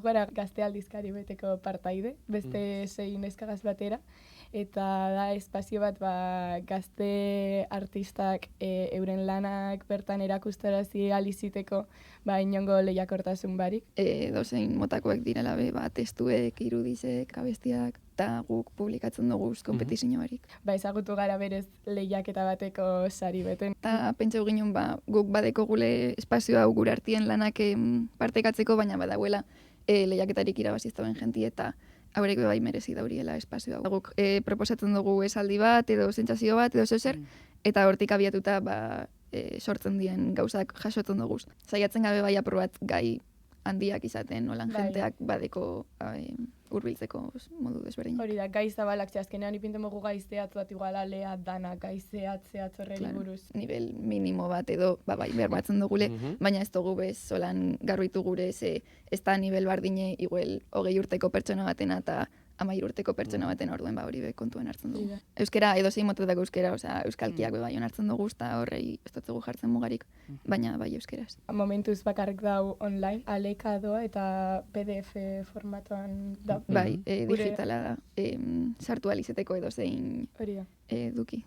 gara gazte aldizkari beteko partaide, beste 6 neskagaz batera, eta da espazio bat gazte artistak euren lanak bertan erakustarazi aliziteko inongo lehiakortasun barik. Dozein motakoek direla testuek, irudizek, abestiak, eta guk publikatzen dugu kompetizio barik. Ezagutu gara berez lehiaketa bateko sari beten. Eta pentsau ginen guk badeko gule espazio hau gure artien lanak partekatzeko, baina badagoela lehiaketarik irabaziztauen jenti eta haurek bai merezi dauriela espazio hau. Guk proposatzen dugu esaldi bat, edo sentsazio bat, edo zer, eta hortik abiatuta sortzen dien gauzak jasotzen dugu. Saiatzen gabe bai aprobat gai handiak izaten, nolan jenteak badeko hurbiltzeko modu desberdin. Hori da, gai zabalak, azkenean ipinten mogu gai zehatz bat igual alea dana, gai zehatz horreri buruz. Nivel minimo bat edo, berbatzen dugule, baina ez dugu bez, solan garbitu gure ez da nivel bardine igual 20 urteko pertsona batena eta 13 urteko pertsona baten orduen hori kontuan hartzen dugu. Euskera, edo zein motetako euskera, euskalkiak bai hartzen dugu, eta horrei ez dut jartzen mugarik, baina bai euskeraz. Momentuz bakarrik dau online, aleka doa eta PDF formatoan da. Bai, digitala da, sartu alizeteko edo zein duki.